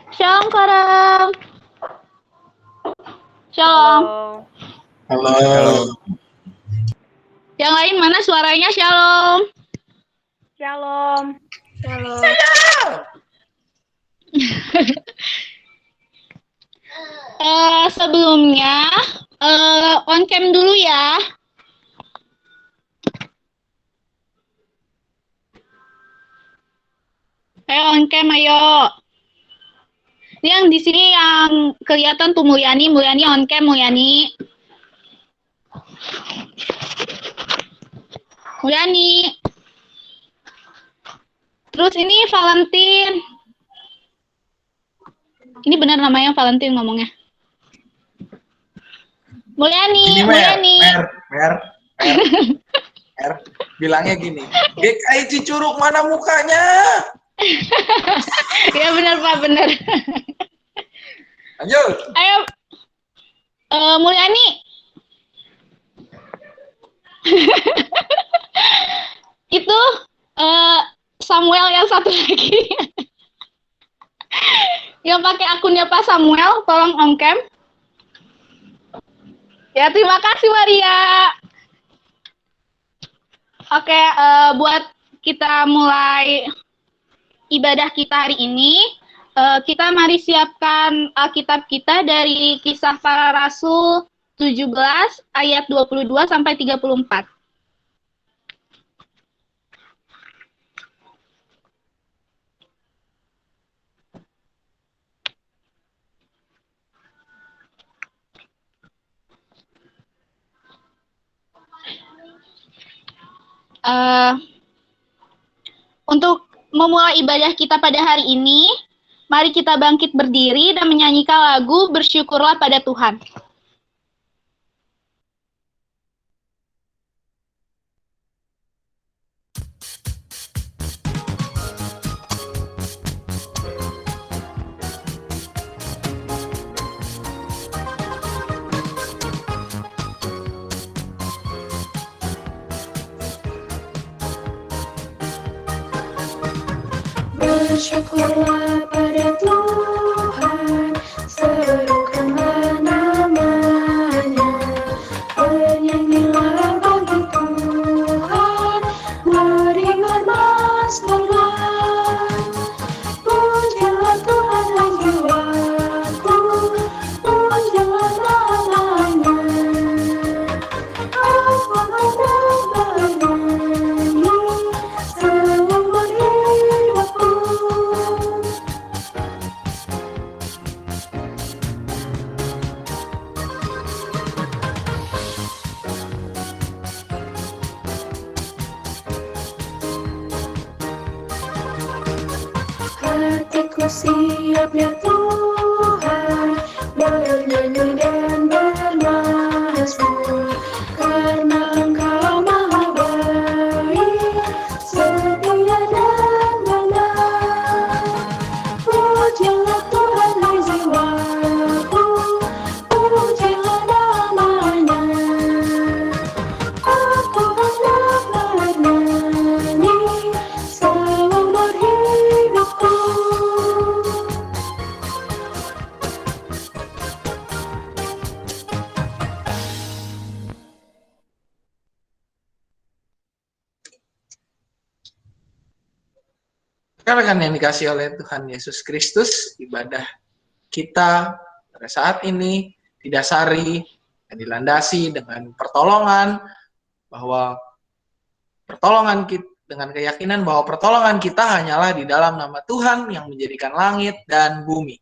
Shalom Karang. Shalom. Halo. Halo. Yang lain mana suaranya shalom? Shalom. Shalom. Sebelumnya on cam dulu ya. Ayo on cam ayo. Ini yang di sini yang kelihatan tuh Mulyani on cam Mulyani. Terus ini Valentin. Ini benar namanya Valentin ngomongnya. Mulyani. Mer. Bilangnya gini, GKI Cicurug mana mukanya? Ya benar Pak, benar. Lanjut. Ayo, Mulyani. Itu Samuel yang satu lagi. Yang pakai akunnya Pak Samuel, tolong on cam. Ya, terima kasih Maria. Oke, buat kita mulai ibadah kita hari ini, kita mari siapkan Alkitab kita dari Kisah Para Rasul 17 ayat 22 sampai 34. Untuk memulai ibadah kita pada hari ini, mari kita bangkit berdiri dan menyanyikan lagu Bersyukurlah pada Tuhan. Bersyukurlah pada Tuhan, serukanlah namanya, bernyanyilah bagi Tuhan, beriman masmurlah. Pujilah Tuhan hai jiwaku, pujilah namanya. Aku hendak bernyanyi seumur hidupku. Hatiku siap ya Tuhan, bernyanyi dan bermazmur, karena Engkau maha baik, setia dan benar. Pujilah Tuhan hai jiwaku, pujilah namanya. Aku hendak bernyanyi seumur hidupku. Rekan-rekan yang dikasih oleh Tuhan Yesus Kristus, ibadah kita pada saat ini didasari dan dilandasi dengan pertolongan, bahwa pertolongan kita, dengan keyakinan bahwa pertolongan kita hanyalah di dalam nama Tuhan yang menjadikan langit dan bumi.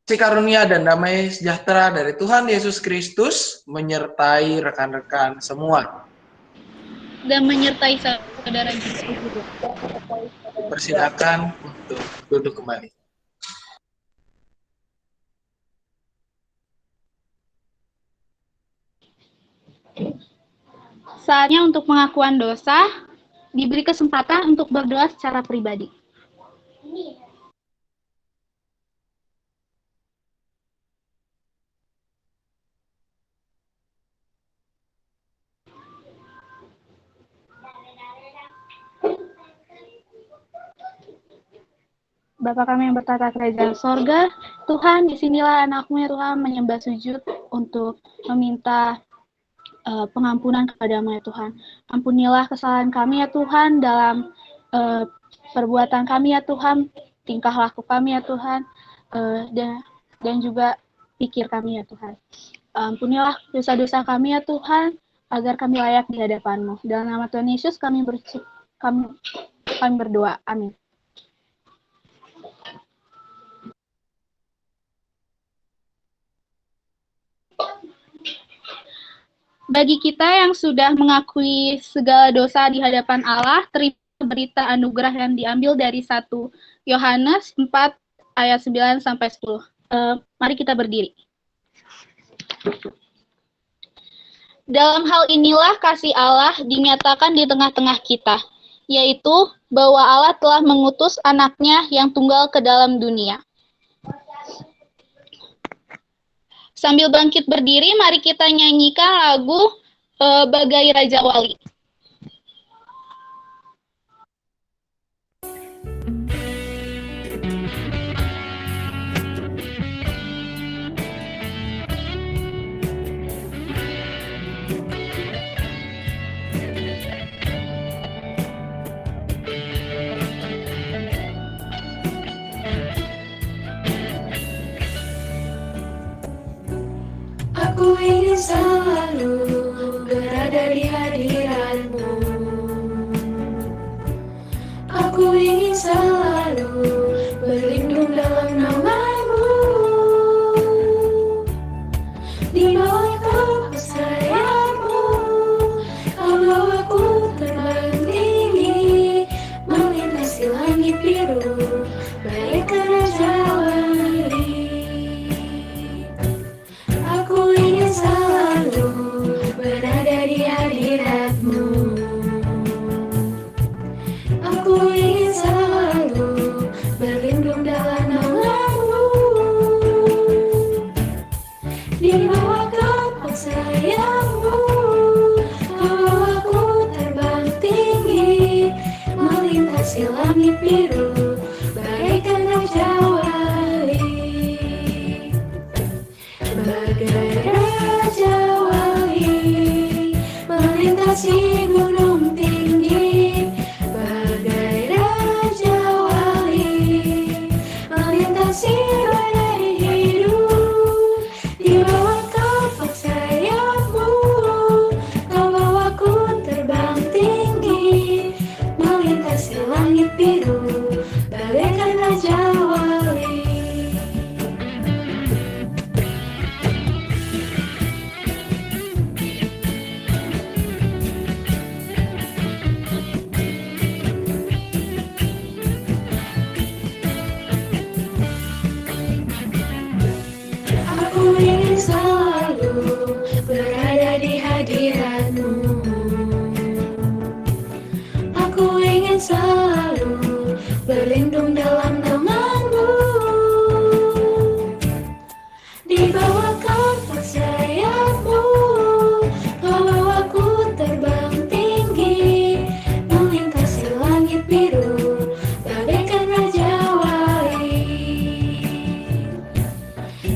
Kasih karunia dan damai sejahtera dari Tuhan Yesus Kristus menyertai rekan-rekan semua. Dan menyertai saudara kita juga. Persilakan untuk duduk kembali. Saatnya untuk pengakuan dosa. diberi kesempatan untuk berdoa secara pribadi. Bapa kami yang bertata kerajaan sorga, Tuhan, disinilah anakmu ya Tuhan menyembah sujud untuk meminta pengampunan kepadamu ya Tuhan. Ampunilah kesalahan kami ya Tuhan dalam perbuatan kami ya Tuhan, tingkah laku kami ya Tuhan, dan juga pikir kami ya Tuhan. Ampunilah dosa-dosa kami ya Tuhan, agar kami layak di hadapan-Mu. Dalam nama Tuhan Yesus kami berdoa. Amin. Bagi kita yang sudah mengakui segala dosa di hadapan Allah, terima berita anugerah yang diambil dari 1 Yohanes 4 ayat 9 sampai 10. Mari kita berdiri. Dalam hal inilah kasih Allah dinyatakan di tengah-tengah kita, yaitu bahwa Allah telah mengutus anaknya yang tunggal ke dalam dunia. Sambil bangkit berdiri, mari kita nyanyikan lagu Bagai Raja Wali. Aku ingin selalu berada di hadirat-Mu. Aku ingin selalu berlindung dalam nama-Mu. Di bawah kelopak sayap-Mu, Kau bawaku terbang tinggi, melintasi langit biru, bagaikan Raja Wali. Aku ingin selalu berada di hadirat-Mu. Aku ingin selalu berlindung dalam nama-Mu. Di bawah kelopak sayap-Mu, Kau bawaku terbang tinggi, melintasi langit biru, bagaikan Raja Wali. Bagai Raja Wali, melintasi gunung tinggi. Bagai Raja Wali, melintasi badai hidup. Di bawah kelopak sayap-Mu, Kau bawaku terbang tinggi, melintasi langit biru, bagaikan Raja Wali. Aku ingin selalu berada di hadirat-Mu. Aku ingin selalu berlindung dalam nama-Mu. Di bawah kelopak sayap-Mu, Kau bawaku terbang tinggi, melintasi langit biru, bagaikan Raja Wali.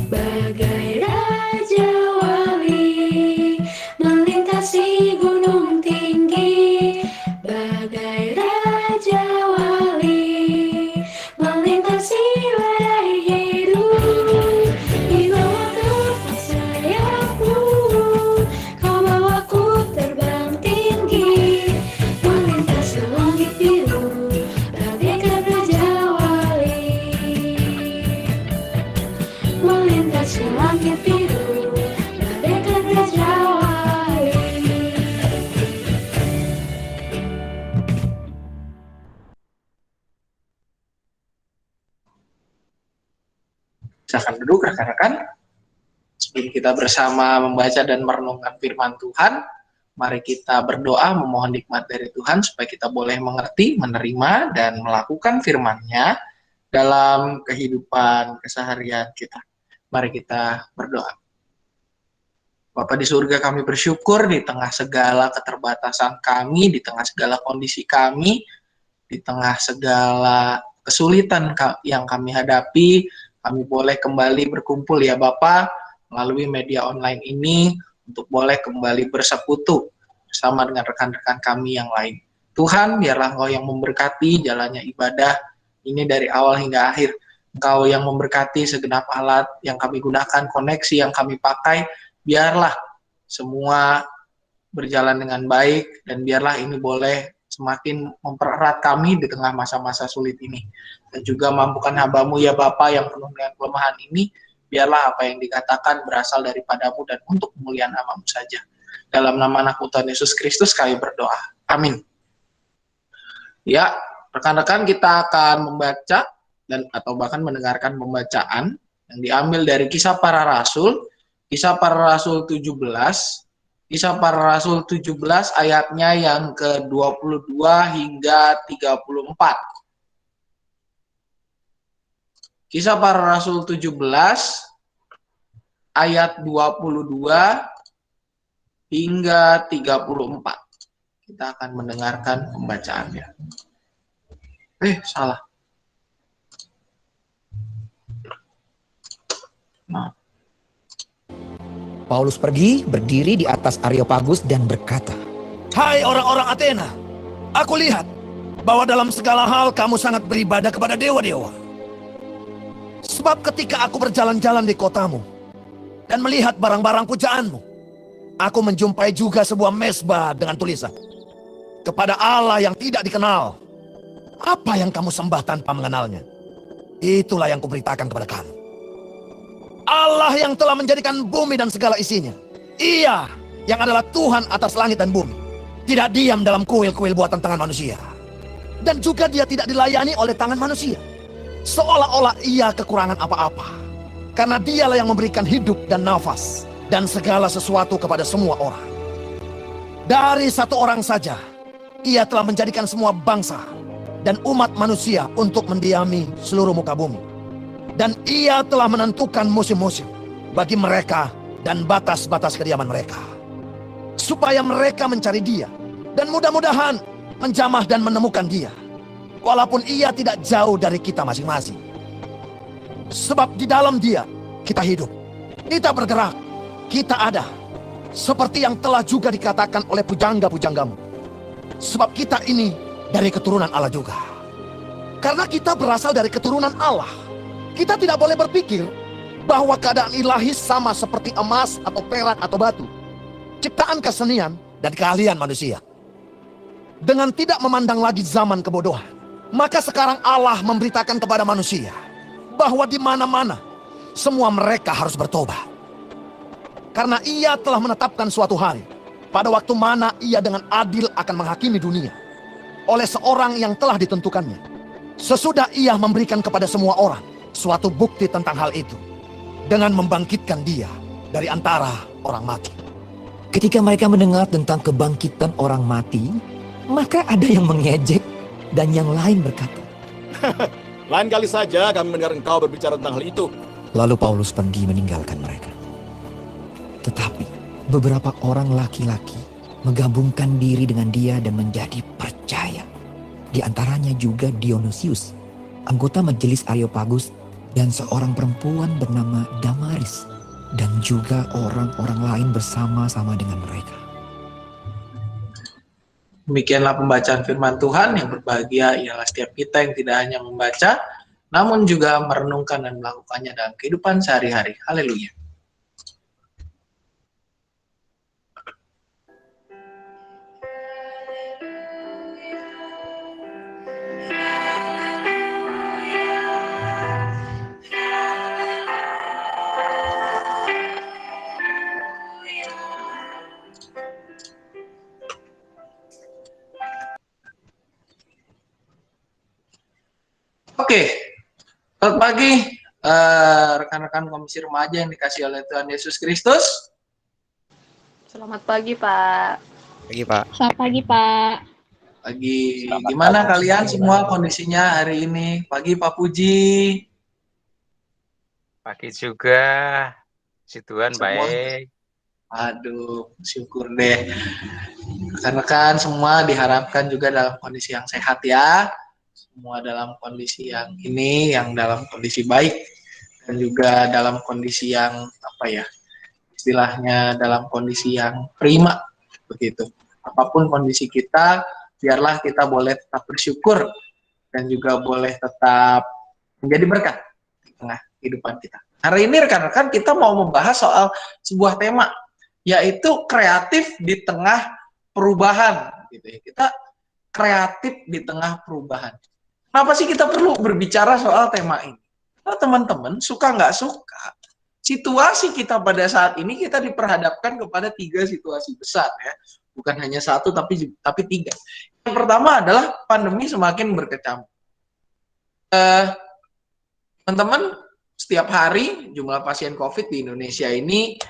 Bagai Raja Wali, melintasi gunung tinggi. Bagai Raja Wali, melintasi badai hidup. Di bawah kelopak sayap-Mu, Kau bawaku terbang tinggi, melintasi langit biru, bagaikan Raja Wali. Melintasi langit biru, bagaikan Raja Wali. Silakan duduk rekan-rekan. Sebelum kita bersama membaca dan merenungkan firman Tuhan, Mari kita berdoa memohon nikmat dari Tuhan supaya kita boleh mengerti, menerima, dan melakukan firman-Nya dalam kehidupan keseharian kita. Mari kita berdoa. Bapa di surga, kami bersyukur di tengah segala keterbatasan kami, di tengah segala kondisi kami, di tengah segala kesulitan yang kami hadapi, kami boleh kembali berkumpul ya Bapa melalui media online ini untuk boleh kembali bersekutu bersama dengan rekan-rekan kami yang lain. Tuhan, biarlah Engkau yang memberkati jalannya ibadah ini dari awal hingga akhir. Engkau yang memberkati segenap alat yang kami gunakan, koneksi yang kami pakai, biarlah semua berjalan dengan baik, dan biarlah ini boleh semakin mempererat kami di tengah masa-masa sulit ini. Dan juga mampukan hamba-Mu ya Bapa yang penuh dengan kelemahan ini, biarlah apa yang dikatakan berasal daripadamu dan untuk kemuliaan nama-Mu saja. Dalam nama anak-Mu Tuhan Yesus Kristus kami berdoa. Amin. Ya, rekan-rekan, kita akan membaca dan atau bahkan mendengarkan pembacaan yang diambil dari Kisah Para Rasul, Kisah Para Rasul 17, Kisah Para Rasul 17 ayatnya yang ke-22 hingga 34. Kisah Para Rasul 17 ayat 22 hingga 34. Kita akan mendengarkan pembacaannya. Salah. Nah. Paulus pergi, berdiri di atas Areopagus dan berkata, "Hai orang-orang Athena, aku lihat bahwa dalam segala hal kamu sangat beribadah kepada dewa-dewa. Sebab ketika aku berjalan-jalan di kotamu dan melihat barang-barang pujaanmu, aku menjumpai juga sebuah mezbah dengan tulisan, kepada Allah yang tidak dikenal. Apa yang kamu sembah tanpa mengenalnya? Itulah yang kuberitakan kepada kamu. Allah yang telah menjadikan bumi dan segala isinya. Ia yang adalah Tuhan atas langit dan bumi. Tidak diam dalam kuil-kuil buatan tangan manusia. Dan juga dia tidak dilayani oleh tangan manusia, seolah-olah ia kekurangan apa-apa. Karena dialah yang memberikan hidup dan nafas dan segala sesuatu kepada semua orang. Dari satu orang saja, ia telah menjadikan semua bangsa dan umat manusia untuk mendiami seluruh muka bumi. Dan ia telah menentukan musim-musim bagi mereka dan batas-batas kediaman mereka, supaya mereka mencari dia dan mudah-mudahan menjamah dan menemukan dia, walaupun ia tidak jauh dari kita masing-masing. Sebab di dalam dia kita hidup, kita bergerak, kita ada, seperti yang telah juga dikatakan oleh pujangga-pujanggamu. Sebab kita ini dari keturunan Allah juga. Karena kita berasal dari keturunan Allah, kita tidak boleh berpikir bahwa keadaan ilahi sama seperti emas atau perak atau batu, ciptaan kesenian dan keahlian manusia. Dengan tidak memandang lagi zaman kebodohan, maka sekarang Allah memberitakan kepada manusia bahwa di mana-mana semua mereka harus bertobat. Karena ia telah menetapkan suatu hari, pada waktu mana ia dengan adil akan menghakimi dunia oleh seorang yang telah ditentukannya. Sesudah ia memberikan kepada semua orang suatu bukti tentang hal itu, dengan membangkitkan dia dari antara orang mati. ketika mereka mendengar tentang kebangkitan orang mati, maka ada yang mengejek dan yang lain berkata, Lain kali saja kami mendengar engkau berbicara tentang hal itu. Lalu Paulus pergi meninggalkan mereka. Tetapi beberapa orang laki-laki menggabungkan diri dengan dia dan menjadi percaya. Di antaranya juga Dionysius, anggota majelis Areopagus, dan seorang perempuan bernama Damaris, dan juga orang-orang lain bersama-sama dengan mereka. Demikianlah pembacaan firman Tuhan. Yang berbahagia ialah setiap kita yang tidak hanya membaca, namun juga merenungkan dan melakukannya dalam kehidupan sehari-hari. Haleluya. Oke, selamat pagi rekan-rekan Komisi Remaja yang dikasihi oleh Tuhan Yesus Kristus. Selamat pagi, Pak. Pagi, Pak. Selamat pagi, Pak. Pagi. Gimana kalian semua kondisinya hari ini? Pagi Pak Puji. Pagi juga, si Tuhan Semua. baik. Aduh, syukur deh. Rekan-rekan semua diharapkan juga dalam kondisi yang sehat ya. Semua dalam kondisi yang ini, yang dalam kondisi baik. Dan juga dalam kondisi yang, apa ya, istilahnya dalam kondisi yang prima. Begitu. Apapun kondisi kita, biarlah kita boleh tetap bersyukur. Dan juga boleh tetap menjadi berkat di tengah kehidupan kita. Hari ini rekan-rekan kita mau membahas soal sebuah tema, yaitu kreatif di tengah perubahan. Gitu ya. Kita kreatif di tengah perubahan. Kenapa sih kita perlu berbicara soal tema ini? Kalau teman-teman suka nggak suka, situasi kita pada saat ini kita diperhadapkan kepada 3 situasi besar ya, bukan hanya 1 tapi 3. Yang pertama adalah pandemi semakin berkecamuk. Teman-teman, setiap hari jumlah pasien COVID di Indonesia ini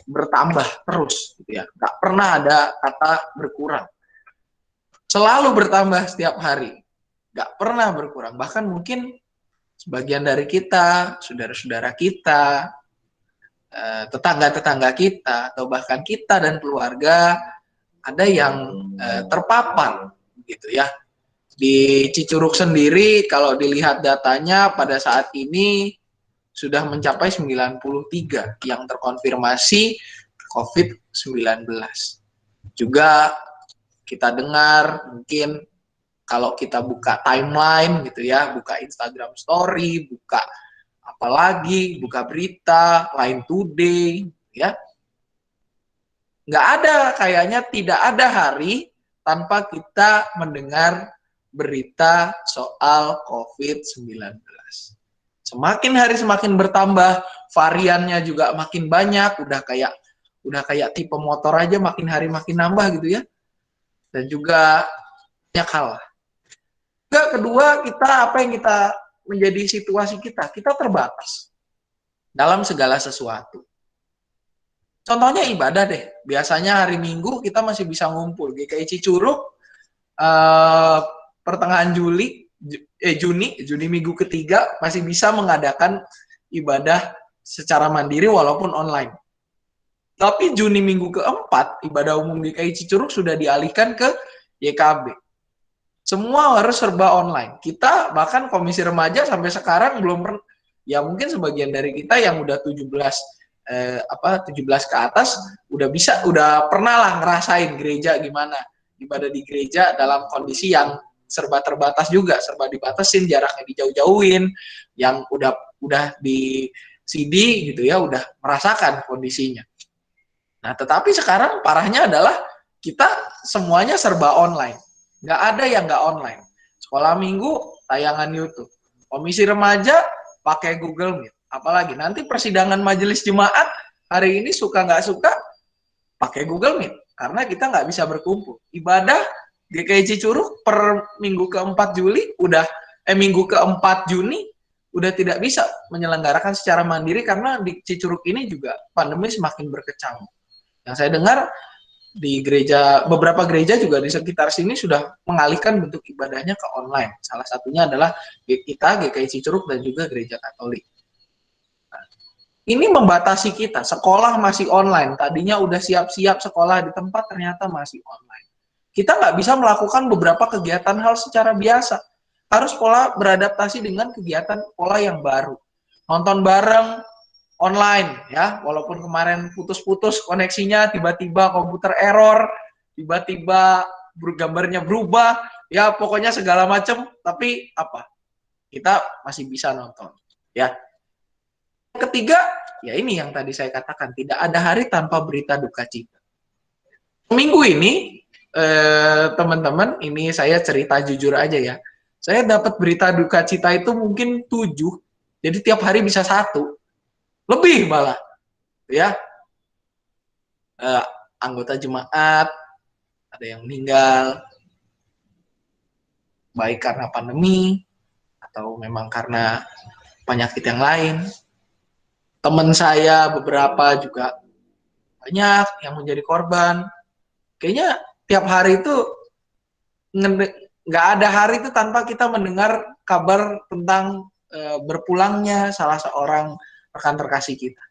bertambah terus, gitu ya. Nggak pernah ada kata berkurang. Selalu bertambah setiap hari, nggak pernah berkurang. Bahkan mungkin sebagian dari kita, saudara-saudara kita, tetangga-tetangga kita, atau bahkan kita dan keluarga ada yang terpapar, gitu ya. Di Cicurug sendiri, kalau dilihat datanya pada saat ini sudah mencapai 93 yang terkonfirmasi COVID-19. Juga kita dengar mungkin kalau kita buka timeline gitu ya, buka Instagram Story, buka apalagi, buka berita, Line Today, ya. Nggak ada, kayaknya tidak ada hari tanpa kita mendengar berita soal COVID-19. Semakin hari semakin bertambah, variannya juga makin banyak, udah kayak tipe motor aja makin hari makin nambah gitu ya. Dan juga banyak hal. Juga kedua, apa yang kita menjadi situasi kita terbatas dalam segala sesuatu. Contohnya ibadah deh. Biasanya hari Minggu kita masih bisa ngumpul. GKI Cicurug pertengahan Juni minggu ketiga masih bisa mengadakan ibadah secara mandiri walaupun online. Tapi Juni minggu keempat ibadah umum GKI Cicurug sudah dialihkan ke YKB. Semua harus serba online. Kita bahkan komisi remaja sampai sekarang belum pernah, ya mungkin sebagian dari kita yang udah 17 ke atas udah pernah lah ngerasain gereja gimana, ibadah di gereja dalam kondisi yang serba terbatas juga, serba dibatasin, jaraknya dijauh-jauhin, yang udah di CD gitu ya, udah merasakan kondisinya. Nah, tetapi sekarang parahnya adalah kita semuanya serba online. Nggak ada yang nggak online. Sekolah minggu, tayangan YouTube. Komisi remaja, pakai Google Meet. Apalagi nanti persidangan majelis jemaat, hari ini suka nggak suka, pakai Google Meet. Karena kita nggak bisa berkumpul. Ibadah GKI Cicurug per minggu keempat Juni udah tidak bisa menyelenggarakan secara mandiri karena di Cicurug ini juga pandemi semakin berkecamuk. Yang saya dengar di beberapa gereja juga di sekitar sini sudah mengalihkan bentuk ibadahnya ke online. Salah satunya adalah kita GKI Cicurug dan juga gereja Katolik. Nah, ini membatasi kita. Sekolah masih online. Tadinya udah siap-siap sekolah di tempat, ternyata masih online. Kita nggak bisa melakukan beberapa kegiatan hal secara biasa. Harus pola beradaptasi dengan kegiatan pola yang baru. Nonton bareng online ya, walaupun kemarin putus-putus koneksinya, tiba-tiba komputer error, tiba-tiba gambarnya berubah, ya pokoknya segala macam, tapi kita masih bisa nonton ya. Yang ketiga, ya ini yang tadi saya katakan, tidak ada hari tanpa berita duka cita. Minggu ini teman-teman, ini saya cerita jujur aja ya. Saya dapat berita duka cita itu mungkin 7, jadi tiap hari bisa 1, lebih malah, ya. Anggota jemaat ada yang meninggal, baik karena pandemi atau memang karena penyakit yang lain. Teman saya beberapa juga banyak yang menjadi korban. Kayaknya tiap hari itu nggak ada hari itu tanpa kita mendengar kabar tentang berpulangnya salah seorang rekan terkasih kita.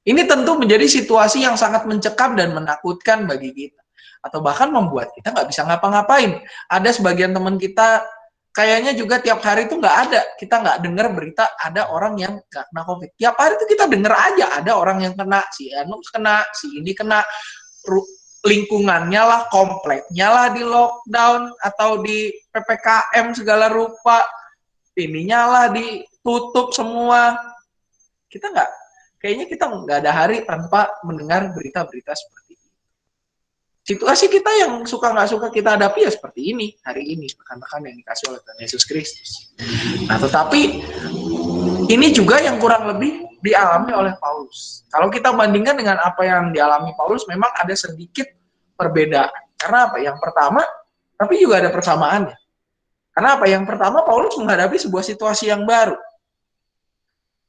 Ini tentu menjadi situasi yang sangat mencekam dan menakutkan bagi kita. Atau bahkan membuat kita nggak bisa ngapa-ngapain. Ada sebagian teman kita kayaknya juga tiap hari itu nggak ada. Kita nggak dengar berita ada orang yang nggak kena COVID. Tiap hari itu kita dengar aja ada orang yang kena, si Anu kena, si ini kena, lingkungannya lah, kompleknya lah di lockdown atau di PPKM segala rupa. Ininya lah ditutup semua. Kayaknya kita nggak ada hari tanpa mendengar berita-berita seperti ini. Situasi kita yang suka nggak suka kita hadapi ya seperti ini hari ini, rekan-rekan yang dikasih oleh Tuhan Yesus Kristus. Nah, tetapi ini juga yang kurang lebih dialami oleh Paulus. Kalau kita bandingkan dengan apa yang dialami Paulus, memang ada sedikit perbedaan. Karena apa? Yang pertama, tapi juga ada persamaannya. Karena apa? Yang pertama, Paulus menghadapi sebuah situasi yang baru.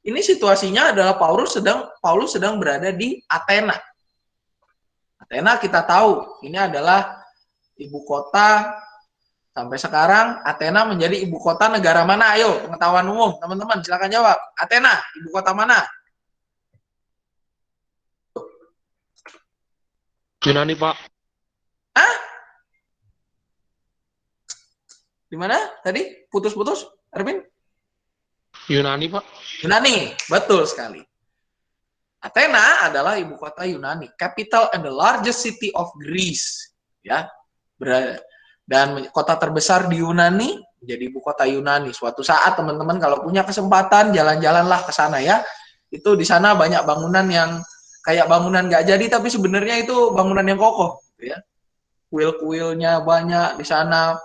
Ini situasinya adalah Paulus sedang berada di Athena. Athena kita tahu, ini adalah ibu kota sampai sekarang. Athena menjadi ibu kota negara mana? Ayo, pengetahuan umum, teman-teman, silakan jawab. Athena, ibu kota mana? Yunani, Pak. Hah? Di mana? Tadi putus-putus, Erwin? Yunani, Pak. Yunani, betul sekali. Athena adalah ibu kota Yunani, capital and the largest city of Greece, ya. Dan kota terbesar di Yunani menjadi ibu kota Yunani. Suatu saat teman-teman kalau punya kesempatan jalan-jalanlah ke sana ya. Itu di sana banyak bangunan yang kayak bangunan nggak jadi tapi sebenarnya itu bangunan yang kokoh, gitu ya. Kuil-kuilnya banyak di sana,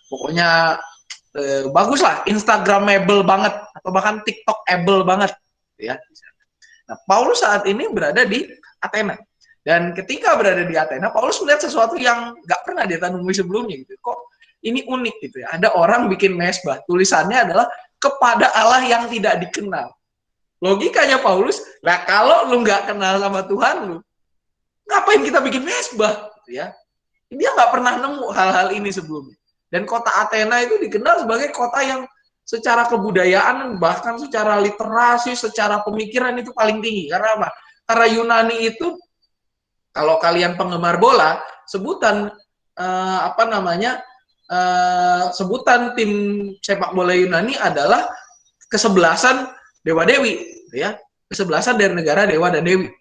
pokoknya bagus lah, Instagramable banget atau bahkan TikTokable banget. Ya. Nah, Paulus saat ini berada di Athena. Dan ketika berada di Athena, Paulus melihat sesuatu yang nggak pernah dia temui sebelumnya gitu. Kok ini unik gitu ya. Ada orang bikin mesbah, tulisannya adalah kepada Allah yang tidak dikenal. Logikanya Paulus, lah kalau lu nggak kenal sama Tuhan lu, ngapain kita bikin mesbah gitu ya. Dia nggak pernah nemu hal-hal ini sebelumnya. Dan kota Athena itu dikenal sebagai kota yang secara kebudayaan, bahkan secara literasi, secara pemikiran itu paling tinggi. Karena apa? Karena Yunani itu, kalau kalian penggemar bola, sebutan sebutan tim sepak bola Yunani adalah kesebelasan dewa-dewi, ya. Kesebelasan dari negara dewa dan dewi.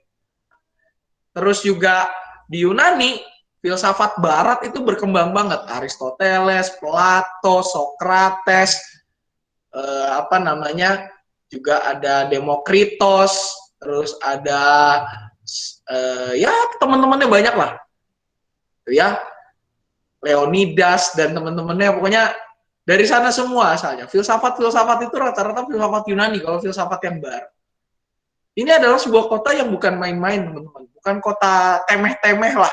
Terus juga di Yunani, filsafat barat itu berkembang banget. Aristoteles, Plato, Socrates, juga ada Demokritos, terus ada ya teman-temannya banyak lah, ya, Leonidas dan teman-temannya, pokoknya dari sana semua asalnya. Filsafat itu rata-rata filsafat Yunani kalau filsafat yang baru. Ini adalah sebuah kota yang bukan main-main, teman-teman, bukan kota temeh-temeh lah,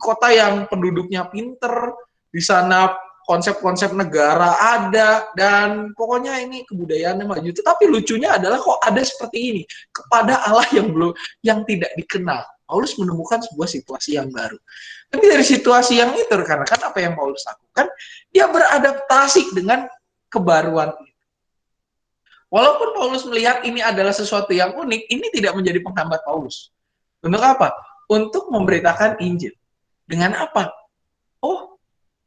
kota yang penduduknya pinter, di sana konsep-konsep negara ada, dan pokoknya ini kebudayaannya maju. Tetapi lucunya adalah kok ada seperti ini kepada Allah yang tidak dikenal. Paulus menemukan sebuah situasi yang baru. Tapi dari situasi yang itu, karena kan apa yang Paulus lakukan, dia beradaptasi dengan kebaruan itu. Walaupun Paulus melihat ini adalah sesuatu yang unik, ini tidak menjadi penghambat Paulus. Untuk apa? Untuk memberitakan Injil. Dengan apa? Oh,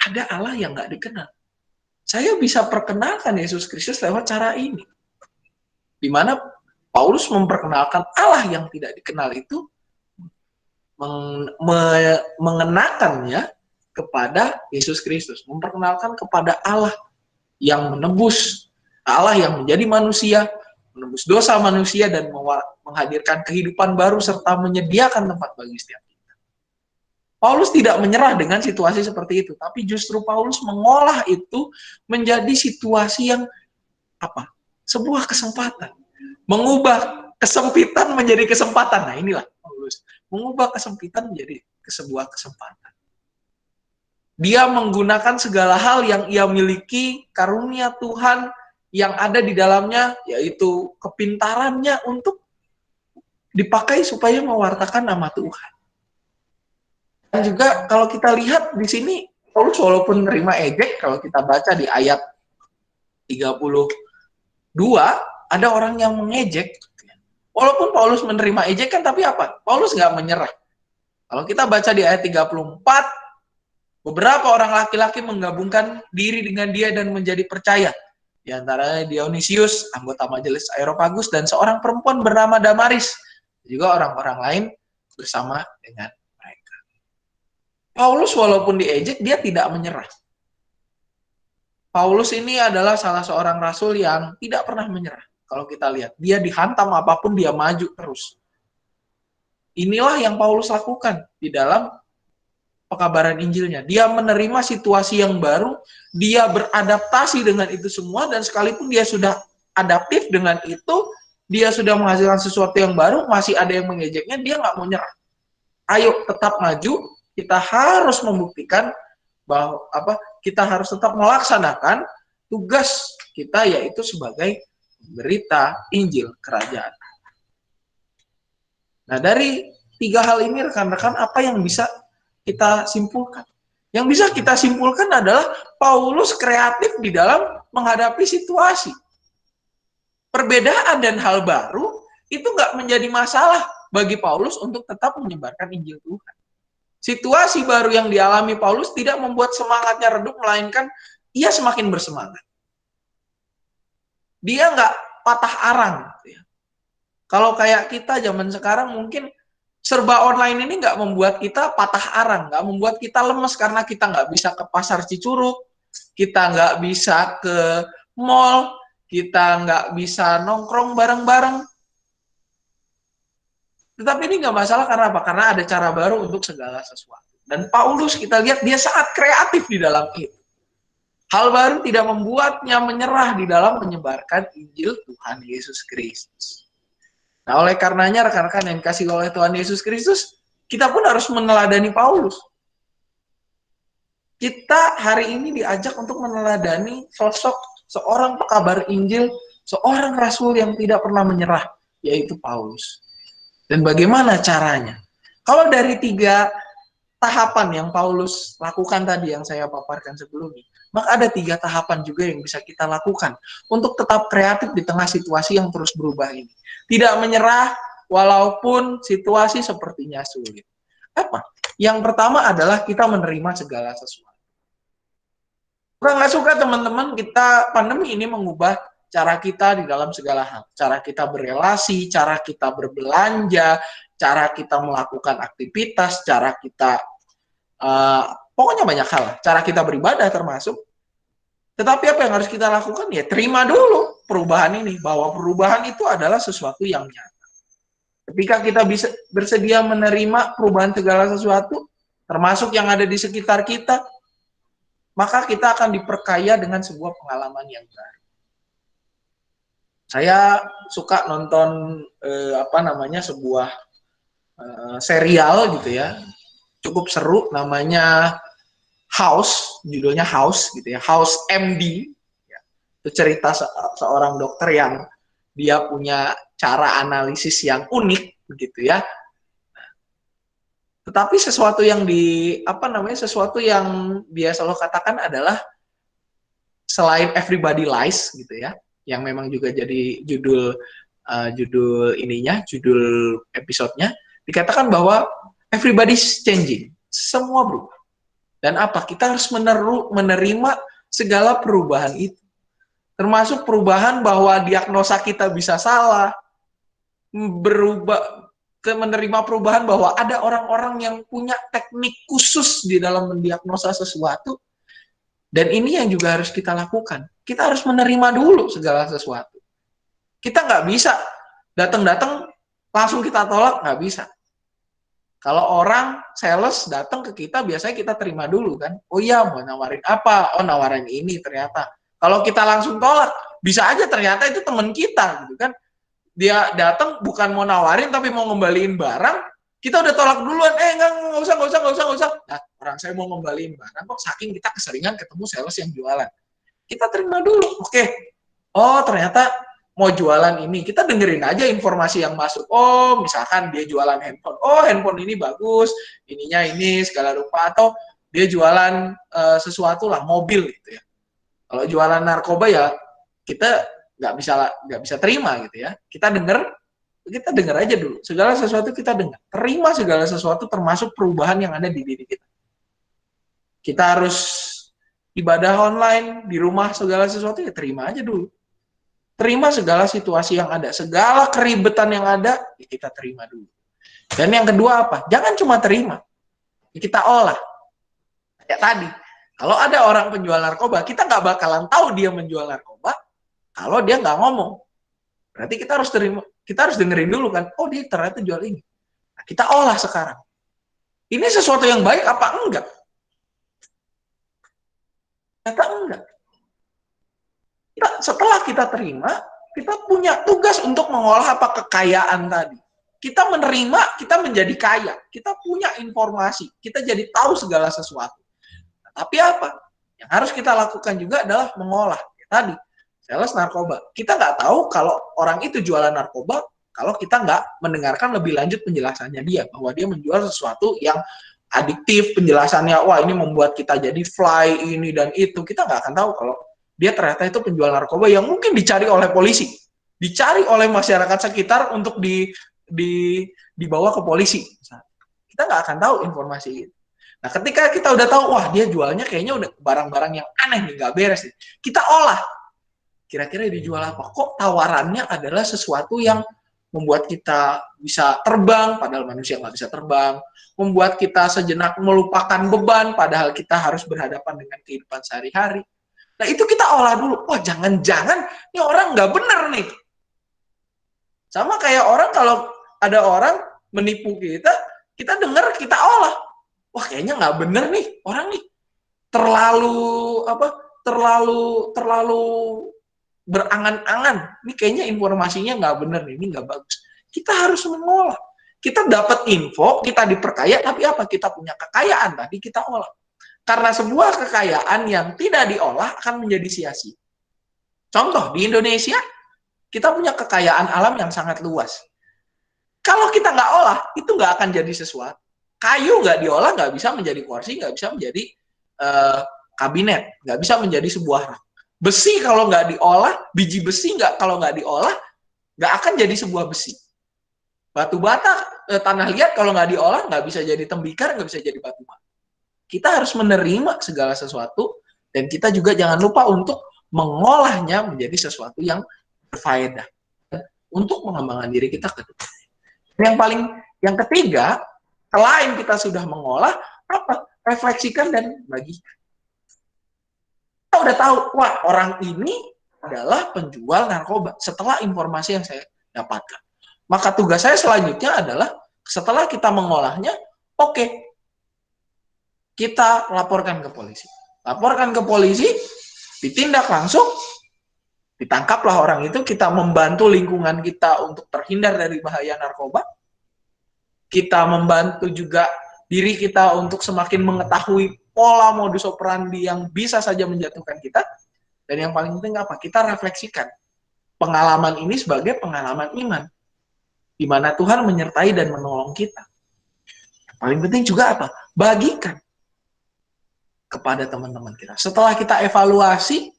ada Allah yang nggak dikenal. Saya bisa perkenalkan Yesus Kristus lewat cara ini. Di mana Paulus memperkenalkan Allah yang tidak dikenal itu, mengenakannya kepada Yesus Kristus. Memperkenalkan kepada Allah yang menebus, Allah yang menjadi manusia, menebus dosa manusia dan menghadirkan kehidupan baru serta menyediakan tempat bagi setiap. Paulus tidak menyerah dengan situasi seperti itu, tapi justru Paulus mengolah itu menjadi situasi yang apa? Sebuah kesempatan. Mengubah kesempitan menjadi kesempatan. Nah, inilah Paulus. Mengubah kesempitan menjadi sebuah kesempatan. Dia menggunakan segala hal yang ia miliki, karunia Tuhan yang ada di dalamnya, yaitu kepintarannya untuk dipakai supaya mewartakan nama Tuhan. juga kalau kita lihat di sini, Paulus walaupun menerima ejek, kalau kita baca di ayat 32, ada orang yang mengejek. Walaupun Paulus menerima ejekan, tapi apa? Paulus nggak menyerah. Kalau kita baca di ayat 34, beberapa orang laki-laki menggabungkan diri dengan dia dan menjadi percaya. Di antaranya Dionysius, anggota majelis Areopagus, dan seorang perempuan bernama Damaris. Juga orang-orang lain bersama dengan mereka. Paulus walaupun diejek, dia tidak menyerah. Paulus ini adalah salah seorang rasul yang tidak pernah menyerah. Kalau kita lihat, dia dihantam apapun, dia maju terus. Inilah yang Paulus lakukan di dalam pekabaran Injilnya. Dia menerima situasi yang baru, dia beradaptasi dengan itu semua, dan sekalipun dia sudah adaptif dengan itu, dia sudah menghasilkan sesuatu yang baru, masih ada yang mengejeknya, dia nggak mau nyerah. Ayo tetap maju, kita harus membuktikan bahwa kita harus tetap melaksanakan tugas kita, yaitu sebagai berita Injil Kerajaan. Nah, dari 3 hal ini rekan-rekan, apa yang bisa kita simpulkan? Yang bisa kita simpulkan adalah Paulus kreatif di dalam menghadapi situasi. Perbedaan dan hal baru itu nggak menjadi masalah bagi Paulus untuk tetap menyebarkan Injil Tuhan. Situasi baru yang dialami Paulus tidak membuat semangatnya redup, melainkan ia semakin bersemangat. Dia nggak patah arang. Kalau kayak kita zaman sekarang mungkin serba online ini nggak membuat kita patah arang, nggak membuat kita lemes karena kita nggak bisa ke pasar Cicurug, kita nggak bisa ke mall, kita nggak bisa nongkrong bareng-bareng. Tetapi ini nggak masalah, karena apa? Karena ada cara baru untuk segala sesuatu. Dan Paulus kita lihat dia sangat kreatif di dalam itu. Hal baru tidak membuatnya menyerah di dalam menyebarkan Injil Tuhan Yesus Kristus. Nah, oleh karenanya rekan-rekan yang dikasihi oleh Tuhan Yesus Kristus, kita pun harus meneladani Paulus. Kita hari ini diajak untuk meneladani sosok seorang pekabar Injil, seorang rasul yang tidak pernah menyerah, yaitu Paulus. Dan bagaimana caranya? Kalau dari 3 tahapan yang Paulus lakukan tadi yang saya paparkan sebelumnya, maka ada 3 tahapan juga yang bisa kita lakukan untuk tetap kreatif di tengah situasi yang terus berubah ini. Tidak menyerah walaupun situasi sepertinya sulit. Apa? Yang pertama adalah kita menerima segala sesuatu. Kurang nggak suka teman-teman, kita pandemi ini mengubah cara kita di dalam segala hal. Cara kita berelasi, cara kita berbelanja, cara kita melakukan aktivitas, cara kita pokoknya banyak hal. Cara kita beribadah termasuk. Tetapi apa yang harus kita lakukan? Ya terima dulu perubahan ini, bahwa perubahan itu adalah sesuatu yang nyata. Ketika kita bisa bersedia menerima perubahan segala sesuatu, termasuk yang ada di sekitar kita, maka kita akan diperkaya dengan sebuah pengalaman yang baru. Saya suka nonton sebuah serial gitu ya, cukup seru, namanya House, judulnya House gitu ya, House MD. Ya. Itu cerita seorang dokter yang dia punya cara analisis yang unik begitu ya. Tetapi sesuatu yang sesuatu yang dia selalu katakan adalah, selain Everybody Lies gitu ya, yang memang juga jadi judul episodenya, dikatakan bahwa everybody's changing, semua berubah. Dan apa? Kita harus menerima segala perubahan itu. Termasuk perubahan bahwa diagnosa kita bisa salah, menerima perubahan bahwa ada orang-orang yang punya teknik khusus di dalam mendiagnosa sesuatu. Dan ini yang juga harus kita lakukan. Kita harus menerima dulu segala sesuatu. Kita nggak bisa datang-datang langsung kita tolak, nggak bisa. Kalau orang sales datang ke kita, biasanya kita terima dulu kan. Oh iya, mau nawarin apa? Oh, nawarin ini ternyata. Kalau kita langsung tolak, bisa aja ternyata itu teman kita gitu kan. Dia datang bukan mau nawarin tapi mau ngembaliin barang, kita udah tolak duluan. Nggak usah. Nah, orang saya mau ngembaliin barang kok, saking kita keseringan ketemu sales yang jualan. Kita terima dulu. Oke. Oh, ternyata mau jualan ini, kita dengerin aja informasi yang masuk. Oh, misalkan dia jualan handphone. Oh, handphone ini bagus, ininya ini segala rupa, atau dia jualan sesuatu lah, mobil gitu ya. Kalau jualan narkoba ya kita nggak bisa terima gitu ya. Kita denger aja dulu. Segala sesuatu kita dengar. Terima segala sesuatu termasuk perubahan yang ada di diri kita. Kita harus ibadah online di rumah, segala sesuatu ya terima aja dulu. Terima segala situasi yang ada, segala keribetan yang ada, ya kita terima dulu. Dan yang kedua apa? Jangan cuma terima, ya kita olah. Kayak tadi, kalau ada orang penjual narkoba, kita nggak bakalan tahu dia menjual narkoba kalau dia nggak ngomong. Berarti kita harus terima, kita harus dengerin dulu kan, oh dia ternyata jual ini. Nah, kita olah sekarang. Ini sesuatu yang baik apa enggak? Ternyata enggak. Setelah kita terima, kita punya tugas untuk mengolah apa kekayaan tadi. Kita menerima, kita menjadi kaya. Kita punya informasi, kita jadi tahu segala sesuatu. Nah, tapi apa? Yang harus kita lakukan juga adalah mengolah. Tadi, sales narkoba. Kita nggak tahu kalau orang itu jualan narkoba, kalau kita nggak mendengarkan lebih lanjut penjelasannya dia, bahwa dia menjual sesuatu yang adiktif, penjelasannya, wah ini membuat kita jadi fly, ini dan itu. Kita nggak akan tahu kalau dia ternyata itu penjual narkoba yang mungkin dicari oleh polisi, dicari oleh masyarakat sekitar untuk dibawa ke polisi. Kita nggak akan tahu informasi itu. Nah, ketika kita udah tahu, wah dia jualnya kayaknya udah barang-barang yang aneh nih, nggak beres nih. Kita olah. Kira-kira dijual apa? Kok tawarannya adalah sesuatu yang membuat kita bisa terbang, padahal manusia nggak bisa terbang. Membuat kita sejenak melupakan beban, padahal kita harus berhadapan dengan kehidupan sehari-hari. Nah, itu kita olah dulu. Wah, jangan-jangan ini orang nggak bener nih. Sama kayak orang kalau ada orang menipu kita, kita dengar, kita olah. Wah, kayaknya nggak bener nih orang nih. Terlalu berangan-angan. Ini kayaknya informasinya nggak bener nih, ini nggak bagus. Kita harus mengolah. Kita dapat info, kita diperkaya, tapi apa? Kita punya kekayaan tadi kita olah. Karena sebuah kekayaan yang tidak diolah akan menjadi sia-sia. Contoh, di Indonesia, kita punya kekayaan alam yang sangat luas. Kalau kita nggak olah, itu nggak akan jadi sesuatu. Kayu nggak diolah, nggak bisa menjadi kursi, nggak bisa menjadi kabinet, nggak bisa menjadi sebuah rak. Besi kalau nggak diolah, biji besi kalau nggak diolah, nggak akan jadi sebuah besi. Batu bata, tanah liat kalau nggak diolah, nggak bisa jadi tembikar, nggak bisa jadi batu bata. Kita harus menerima segala sesuatu, dan kita juga jangan lupa untuk mengolahnya menjadi sesuatu yang berfaedah untuk mengembangkan diri kita ke depan. Yang ketiga, selain kita sudah mengolah, apa? Refleksikan dan bagikan. Kita udah tahu, wah orang ini adalah penjual narkoba setelah informasi yang saya dapatkan. Maka tugas saya selanjutnya adalah setelah kita mengolahnya, oke, kita laporkan ke polisi. Laporkan ke polisi, ditindak langsung, ditangkaplah orang itu, kita membantu lingkungan kita untuk terhindar dari bahaya narkoba. Kita membantu juga diri kita untuk semakin mengetahui pola modus operandi yang bisa saja menjatuhkan kita. Dan yang paling penting apa? Kita refleksikan pengalaman ini sebagai pengalaman iman, di mana Tuhan menyertai dan menolong kita. Yang paling penting juga apa? Bagikan kepada teman-teman kita. Setelah kita evaluasi,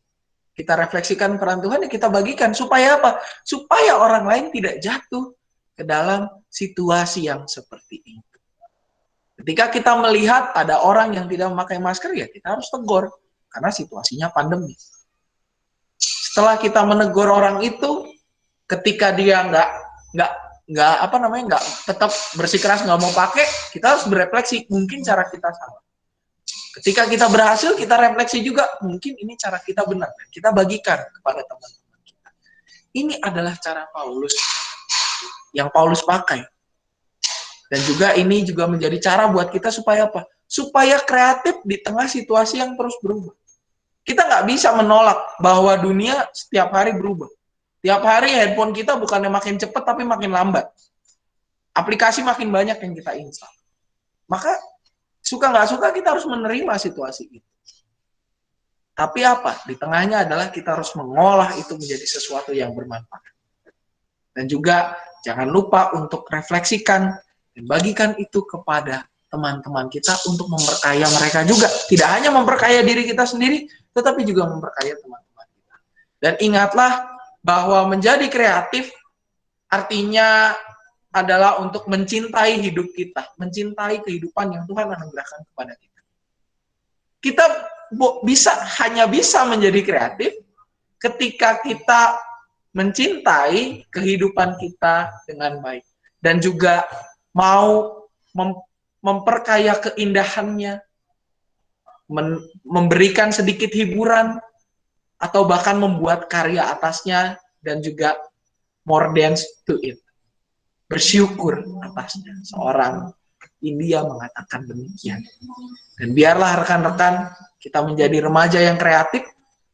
kita refleksikan peran Tuhan, ya kita bagikan. Supaya apa? Supaya orang lain tidak jatuh ke dalam situasi yang seperti itu. Ketika kita melihat ada orang yang tidak memakai masker, ya kita harus tegur. Karena situasinya pandemi. Setelah kita menegur orang itu, ketika dia nggak tetap bersikeras nggak mau pakai, kita harus berefleksi. Mungkin cara kita salah. Ketika kita berhasil, kita refleksi juga, mungkin ini cara kita benar. Kita bagikan kepada teman-teman kita. Ini adalah cara Paulus, yang Paulus pakai. Dan juga ini juga menjadi cara buat kita supaya apa? Supaya kreatif di tengah situasi yang terus berubah. Kita nggak bisa menolak bahwa dunia setiap hari berubah. Tiap hari handphone kita bukannya makin cepat, tapi makin lambat. Aplikasi makin banyak yang kita install. Maka suka nggak suka kita harus menerima situasi itu. Tapi apa? Di tengahnya adalah kita harus mengolah itu menjadi sesuatu yang bermanfaat. Dan juga jangan lupa untuk refleksikan dan bagikan itu kepada teman-teman kita untuk memperkaya mereka juga. Tidak hanya memperkaya diri kita sendiri, tetapi juga memperkaya teman-teman kita. Dan ingatlah bahwa menjadi kreatif artinya adalah untuk mencintai hidup kita, mencintai kehidupan yang Tuhan anugerahkan kepada kita. Kita hanya bisa menjadi kreatif ketika kita mencintai kehidupan kita dengan baik dan juga mau memperkaya keindahannya, memberikan sedikit hiburan atau bahkan membuat karya atasnya dan juga more than to it. Bersyukur atasnya. Seorang India mengatakan demikian. Dan biarlah rekan-rekan kita menjadi remaja yang kreatif,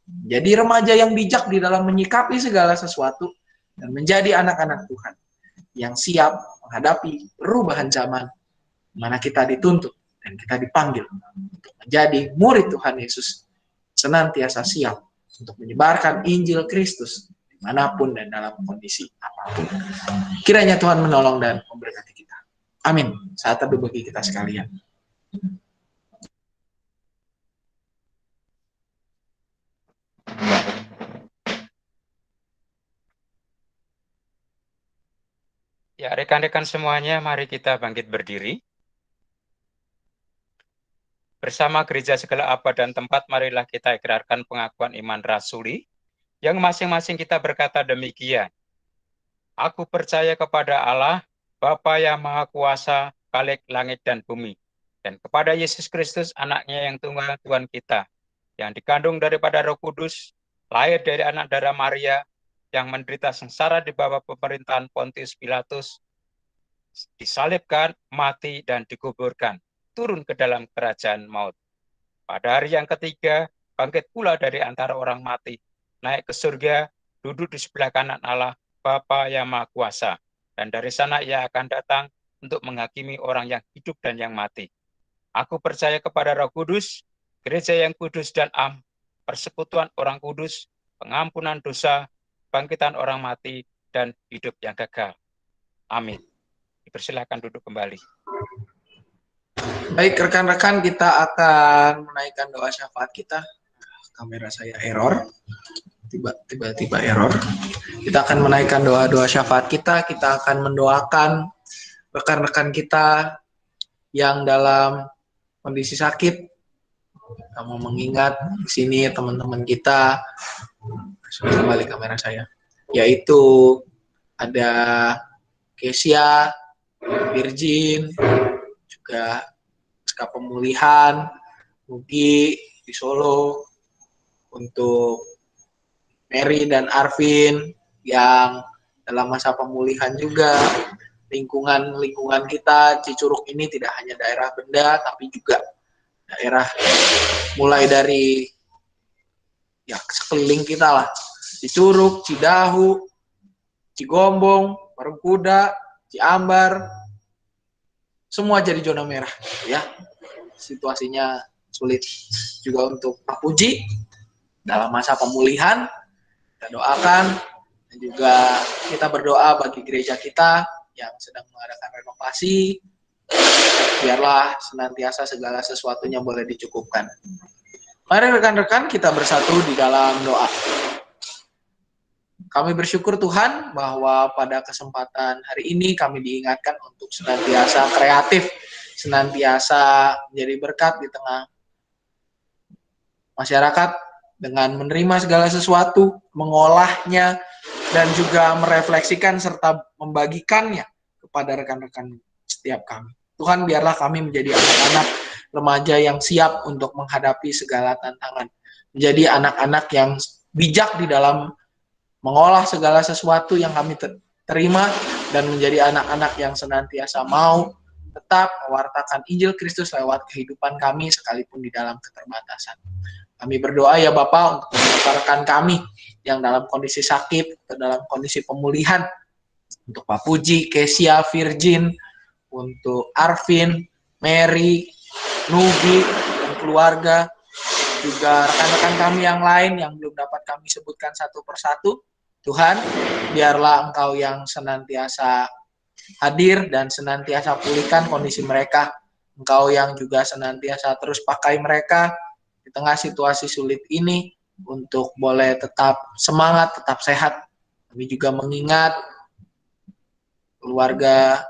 menjadi remaja yang bijak di dalam menyikapi segala sesuatu, dan menjadi anak-anak Tuhan yang siap menghadapi perubahan zaman, di mana kita dituntut dan kita dipanggil untuk menjadi murid Tuhan Yesus, senantiasa siap untuk menyebarkan Injil Kristus dimanapun dan dalam kondisi apapun. Kiranya Tuhan menolong dan memberkati kita. Amin. Saat teduh bagi kita sekalian. Ya, rekan-rekan semuanya, mari kita bangkit berdiri. Bersama gereja segala abad dan tempat, marilah kita ikrarkan pengakuan iman rasuli, yang masing-masing kita berkata demikian. Aku percaya kepada Allah, Bapa yang Maha Kuasa, Khalik langit dan bumi, dan kepada Yesus Kristus, anaknya yang tunggal Tuhan kita, yang dikandung daripada Roh Kudus, lahir dari anak darah Maria, yang menderita sengsara di bawah pemerintahan Pontius Pilatus, disalibkan, mati, dan dikuburkan, turun ke dalam kerajaan maut. Pada hari yang ketiga, bangkit pula dari antara orang mati, naik ke surga, duduk di sebelah kanan Allah, Bapa yang Maha Kuasa, dan dari sana ia akan datang untuk menghakimi orang yang hidup dan yang mati. Aku percaya kepada Roh Kudus, gereja yang kudus dan am, persekutuan orang kudus, pengampunan dosa, bangkitan orang mati, dan hidup yang kekal. Amin. Dipersilakan duduk kembali. Baik, rekan-rekan, kita akan menaikkan doa syafaat kita. Kamera saya error. Tiba-tiba error. Kita akan menaikkan doa-doa syafaat kita. Kita akan mendoakan rekan-rekan kita yang dalam kondisi sakit. Kamu mengingat di sini teman-teman kita, sudah kembali kamera saya, yaitu ada Kesia, Virgin, juga pasca pemulihan, Mugi di Solo, untuk Mary dan Arvin yang dalam masa pemulihan juga. Lingkungan kita Cicurug ini tidak hanya daerah Benda, tapi juga daerah mulai dari ya sekeliling kita lah, Cicurug, Cidahu, Cigombong, Parungkuda, Ciambar, semua jadi zona merah ya. Situasinya sulit juga untuk Pak Puji dalam masa pemulihan. Kita doakan dan juga kita berdoa bagi gereja kita yang sedang mengadakan renovasi, biarlah senantiasa segala sesuatunya boleh dicukupkan. Mari rekan-rekan kita bersatu di dalam doa. Kami bersyukur Tuhan bahwa pada kesempatan hari ini kami diingatkan untuk senantiasa kreatif, senantiasa menjadi berkat di tengah masyarakat dengan menerima segala sesuatu, mengolahnya, dan juga merefleksikan serta membagikannya kepada rekan-rekan setiap kami. Tuhan, biarlah kami menjadi anak-anak remaja yang siap untuk menghadapi segala tantangan, menjadi anak-anak yang bijak di dalam mengolah segala sesuatu yang kami terima, dan menjadi anak-anak yang senantiasa mau tetap mewartakan Injil Kristus lewat kehidupan kami sekalipun di dalam keterbatasan. Kami berdoa ya Bapa untuk rekan kami yang dalam kondisi sakit atau dalam kondisi pemulihan, untuk Pak Puji, Kesia, Virgin, untuk Arvin, Mary, Nugi, dan keluarga, juga rekan-rekan kami yang lain yang belum dapat kami sebutkan satu persatu. Tuhan, biarlah Engkau yang senantiasa hadir dan senantiasa pulihkan kondisi mereka. Engkau yang juga senantiasa terus pakai mereka di tengah situasi sulit ini untuk boleh tetap semangat, tetap sehat. Kami juga mengingat keluarga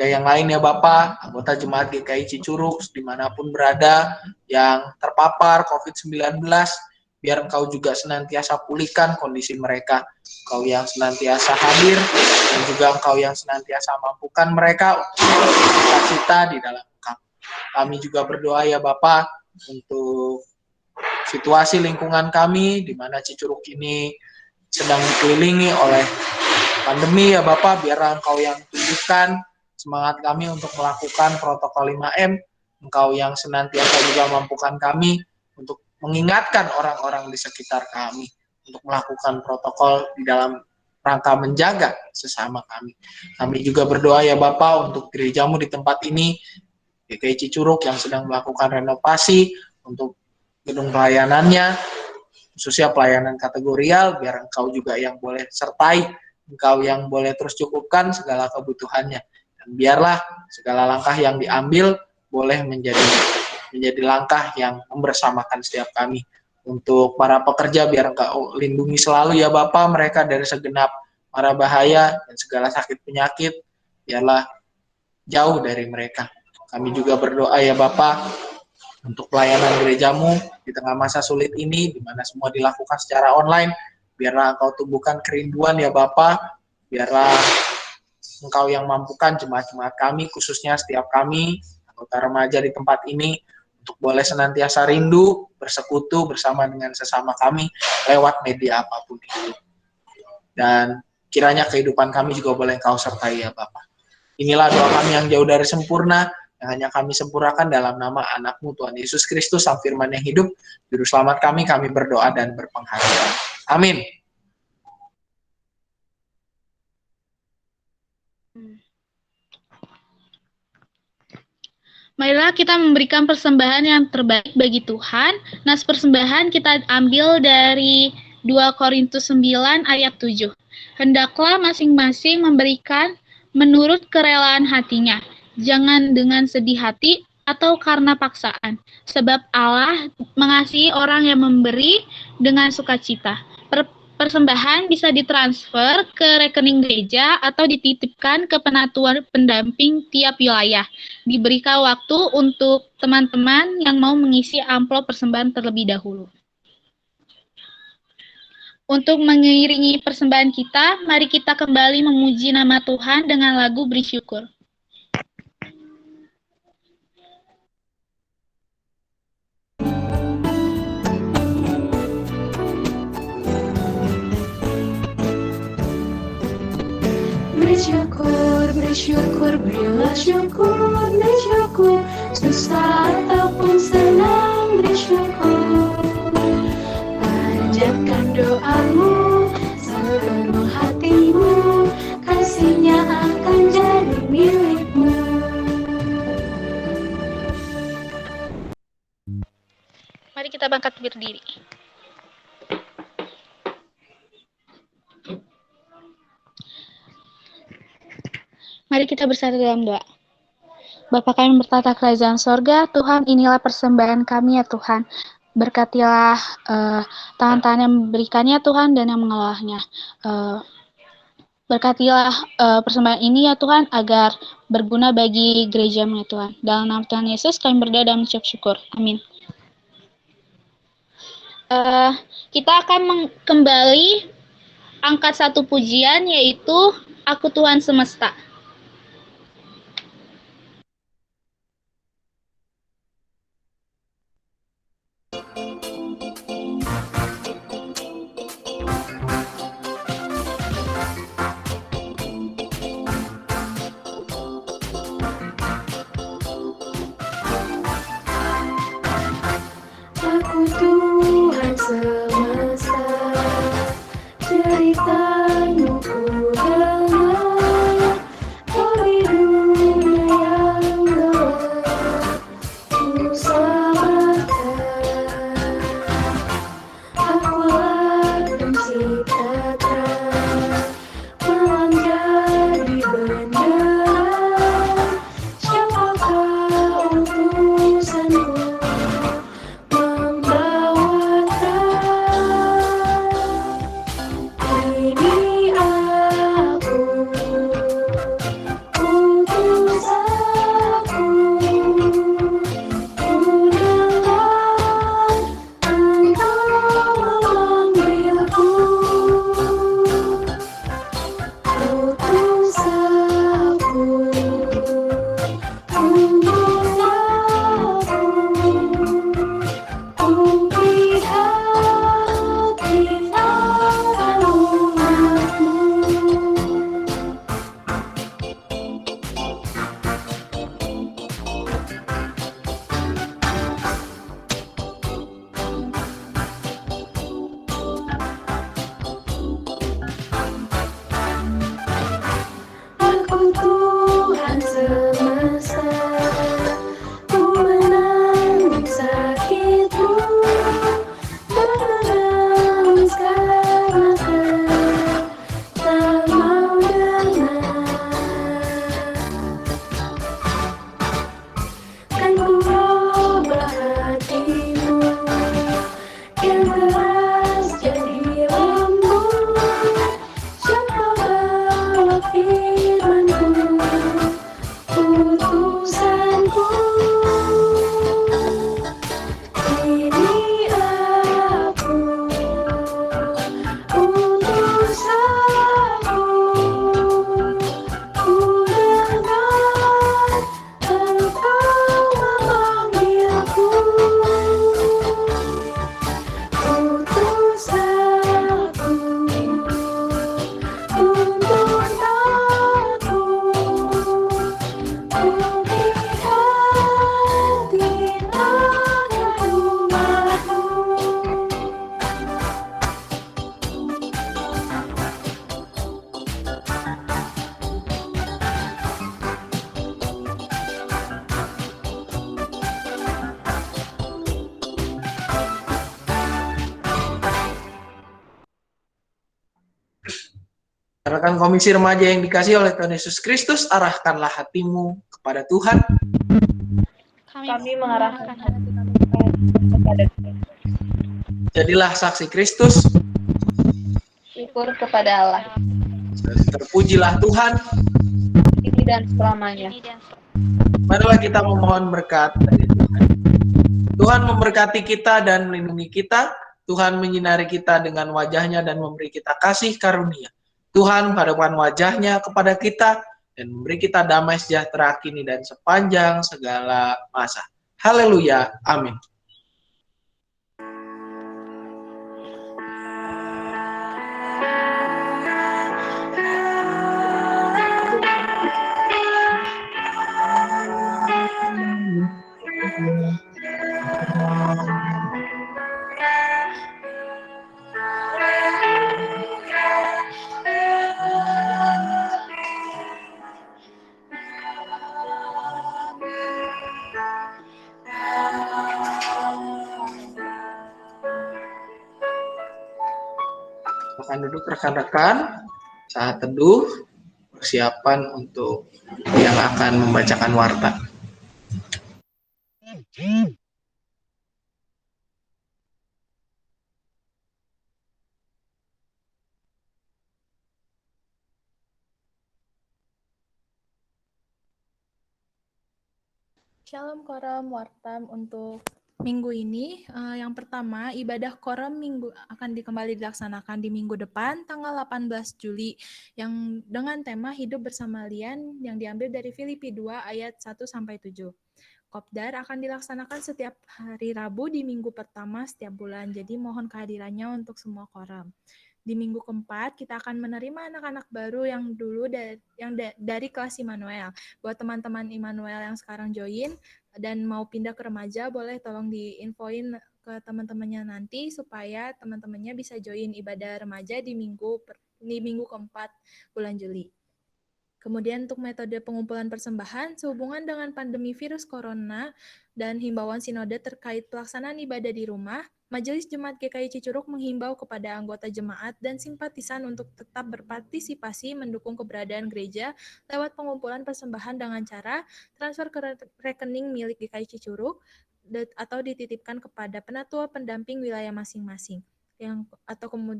yang lain ya Bapak, anggota Jemaat GKI Cicurug dimanapun berada yang terpapar COVID-19, biar Engkau juga senantiasa pulihkan kondisi mereka. Engkau yang senantiasa hadir dan juga Engkau yang senantiasa mampukan mereka untuk cita-cita di dalam Engkau. Kami juga berdoa ya Bapak untuk situasi lingkungan kami di mana Cicurug ini sedang dikelilingi oleh pandemi ya Bapak, biarlah Engkau yang tunjukkan semangat kami untuk melakukan protokol 5M. Engkau yang senantiasa juga mampukan kami untuk mengingatkan orang-orang di sekitar kami untuk melakukan protokol di dalam rangka menjaga sesama kami. Kami juga berdoa ya Bapak untuk gerejamu di tempat ini, GKI Cicurug yang sedang melakukan renovasi untuk gedung pelayanannya, khususnya pelayanan kategorial, biar Engkau juga yang boleh sertai, Engkau yang boleh terus cukupkan segala kebutuhannya. Dan biarlah segala langkah yang diambil boleh menjadi langkah yang membersamakan setiap kami. Untuk para pekerja, biar Engkau lindungi selalu ya Bapa mereka dari segenap mara bahaya dan segala sakit penyakit, biarlah jauh dari mereka. Kami juga berdoa ya Bapa untuk pelayanan gerejamu di tengah masa sulit ini, di mana semua dilakukan secara online. Biarlah Engkau tumbuhkan kerinduan ya Bapa, biarlah Engkau yang mampukan jemaat-jemaat kami, khususnya setiap kami, anggota remaja di tempat ini, untuk boleh senantiasa rindu, bersekutu bersama dengan sesama kami, lewat media apapun itu. Dan kiranya kehidupan kami juga boleh Engkau sertai ya Bapa. Inilah doa kami yang jauh dari sempurna, yang hanya kami sempurnakan dalam nama anak-Mu Tuhan Yesus Kristus, Sang Firman yang hidup, Juru Selamat kami berdoa dan berpengharapan. Amin. Marilah kita memberikan persembahan yang terbaik bagi Tuhan. Nas persembahan kita ambil dari 2 Korintus 9 ayat 7. Hendaklah masing-masing memberikan menurut kerelaan hatinya, jangan dengan sedih hati atau karena paksaan, sebab Allah mengasihi orang yang memberi dengan sukacita. Persembahan bisa ditransfer ke rekening gereja atau dititipkan ke penatuan pendamping tiap wilayah. Diberikan waktu untuk teman-teman yang mau mengisi amplop persembahan terlebih dahulu. Untuk mengiringi persembahan kita, mari kita kembali memuji nama Tuhan dengan lagu Beri Syukur. Bersyukur, bersyukur, berilah syukur, bersyukur, susah ataupun senang, bersyukur. Panjatkan doamu, sepenuh hatimu, kasihnya akan jadi milikmu. Mari kita bangkit berdiri. Mari kita bersatu dalam doa. Bapa kami bertata kerajaan sorga, Tuhan inilah persembahan kami ya Tuhan. Berkatilah tangan-tangan yang memberikannya Tuhan dan yang mengelolanya. Berkatilah persembahan ini ya Tuhan agar berguna bagi gereja-Mu ya Tuhan. Dalam nama Tuhan Yesus kami berdoa dan mengucap syukur. Amin. Kita akan kembali angkat satu pujian yaitu Aku Tuhan Semesta. Aku Tuhan semesta, cerita-Mu ku dengar, kau di dunia yang gelap, ku selamatkan. Rekan Komisi Remaja yang dikasihi oleh Tuhan Yesus Kristus, arahkanlah hatimu kepada Tuhan. Kami mengarahkan hati kami kepada Jadilah saksi Kristus. syukur kepada Allah. Terpujilah Tuhan. Kini dan selamanya. Marilah kita memohon berkat dari Tuhan. Tuhan memberkati kita dan melindungi kita. Tuhan menyinari kita dengan wajahnya dan memberi kita kasih karunia. Tuhan menghadapkan wajahnya kepada kita dan memberi kita damai sejahtera kini dan sepanjang segala masa. Haleluya. Amin. Silakan duduk rekan-rekan, saat teduh, persiapan untuk yang akan membacakan warta. Shalom Koram Wartam untuk minggu ini. Yang pertama, ibadah Koram minggu akan kembali dilaksanakan di minggu depan, tanggal 18 Juli, yang dengan tema Hidup Bersama Lian, yang diambil dari Filipi 2 ayat 1-7. Kopdar akan dilaksanakan setiap hari Rabu di minggu pertama setiap bulan, jadi mohon kehadirannya untuk semua Koram. Di minggu keempat, kita akan menerima anak-anak baru yang dulu dari kelas Immanuel. Buat teman-teman Immanuel yang sekarang join dan mau pindah ke remaja, boleh tolong diinfoin ke teman-temannya nanti supaya teman-temannya bisa join ibadah remaja di minggu keempat bulan Juli. Kemudian untuk metode pengumpulan persembahan, sehubungan dengan pandemi virus corona dan himbauan sinode terkait pelaksanaan ibadah di rumah, Majelis Jemaat GKI Cicurug menghimbau kepada anggota jemaat dan simpatisan untuk tetap berpartisipasi mendukung keberadaan gereja lewat pengumpulan persembahan dengan cara transfer ke rekening milik GKI Cicurug atau dititipkan kepada penatua pendamping wilayah masing-masing.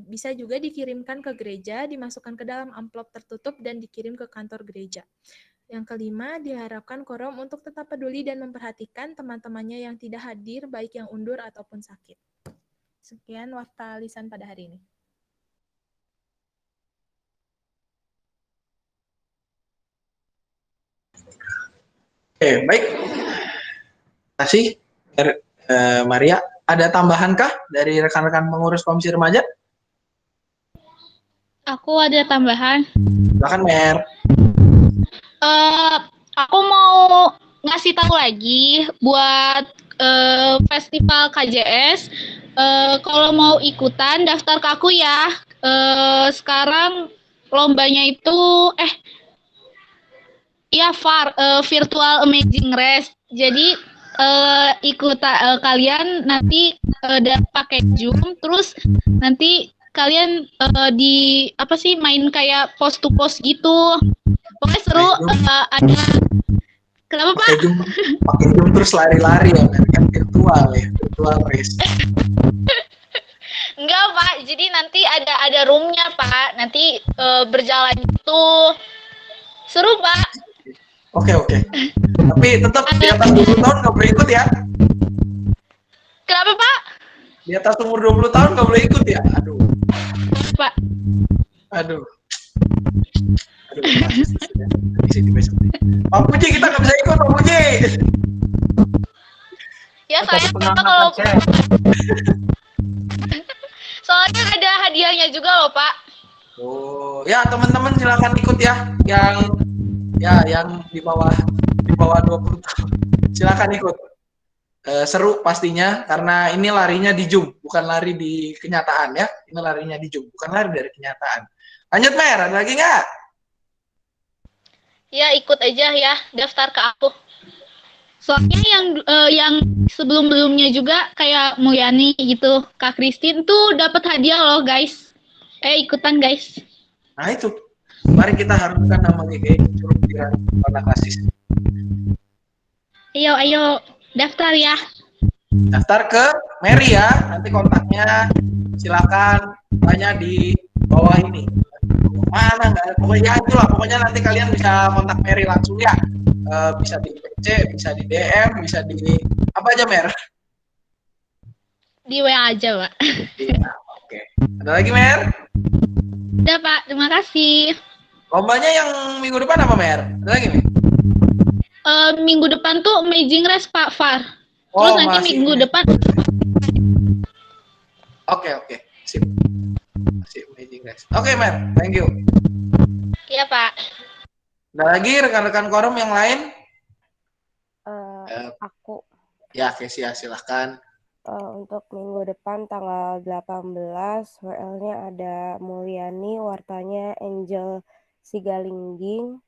Bisa juga dikirimkan ke gereja, dimasukkan ke dalam amplop tertutup dan dikirim ke kantor gereja. Yang kelima, diharapkan Koram untuk tetap peduli dan memperhatikan teman-temannya yang tidak hadir, baik yang undur ataupun sakit. Sekian warta lisan pada hari ini. Oke, baik. Terima kasih, Maria. Ada tambahankah dari rekan-rekan pengurus Komisi Remaja? Aku ada tambahan. Silakan, Mer. Aku mau ngasih tahu lagi buat festival KJS. Kalau mau ikutan, daftar ke aku ya. Sekarang lombanya itu Virtual Amazing Race. Jadi kalian nanti pakai Zoom, terus nanti kalian main kayak post to post gitu. Pokoknya seru. Ada kenapa Pak? Pakai Zoom terus lari-lari ya, kan virtual race. Enggak Pak, jadi nanti ada roomnya Pak. Nanti berjalan itu seru Pak. Oke. Tapi tetap di atas 20 tahun nggak boleh ikut ya? Kenapa Pak? Di atas umur 20 tahun nggak boleh ikut ya? Aduh. Pak. Aduh. Pak Puji, kita nggak bisa ikut, Pak Puji. Ya saya kalau soalnya ada hadiahnya juga loh Pak. Oh, ya teman-teman silakan ikut ya, yang di bawah 20 tahun. Silakan ikut. Seru pastinya karena ini larinya di Zoom, bukan lari di kenyataan ya. Ini larinya di Zoom, bukan lari dari kenyataan. Lanjut Mer, ada lagi nggak? Ya ikut aja ya, daftar ke aku. Soalnya yang sebelum-sebelumnya juga kayak Mulyani gitu, Kak Christine tuh dapat hadiah loh guys. Ikutan guys. Nah itu, Mari kita harumkan nama GKI Curug di Warna Kasih. Ayo, daftar ya. Daftar ke Mary ya, nanti kontaknya silakan tanya di bawah ini. Mana nggak? Pokoknya itulah, pokoknya nanti kalian bisa kontak Mary langsung ya. Bisa di PC, bisa di DM, bisa di apa aja Mer? Di WA aja, Pak. Iya, oke. Ada lagi Mer? Udah, Pak. Terima kasih. Lombanya yang minggu depan apa Mer? Ada lagi Mer? Minggu depan tuh Amazing Race, Pak Far. Oh, Terus nanti masih. minggu depan. Oke, sip. Masih Amazing Race. Oke Mer, thank you. Iya, Pak. Ada lagi rekan-rekan quorum yang lain? Aku Ya, Kesia silahkan. untuk minggu depan tanggal 18 WL-nya ada Mulyani, wartanya Angel Sigalingging,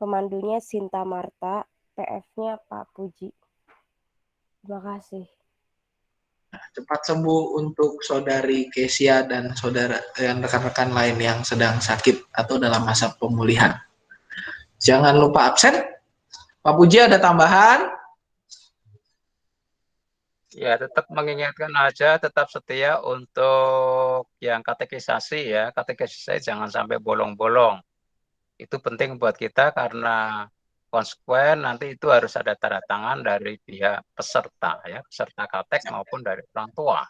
pemandunya Sinta Marta, PF-nya Pak Puji. Terima kasih. Cepat sembuh untuk saudari Kesia dan saudara dan rekan-rekan lain yang sedang sakit atau dalam masa pemulihan. Jangan lupa absen. Pak Puji ada tambahan? Ya, tetap mengingatkan aja, tetap setia untuk yang katekisasi ya. Katekisasi jangan sampai bolong-bolong. Itu penting buat kita karena konsekuen nanti itu harus ada tanda tangan dari pihak peserta ya, peserta katek maupun dari orang tua.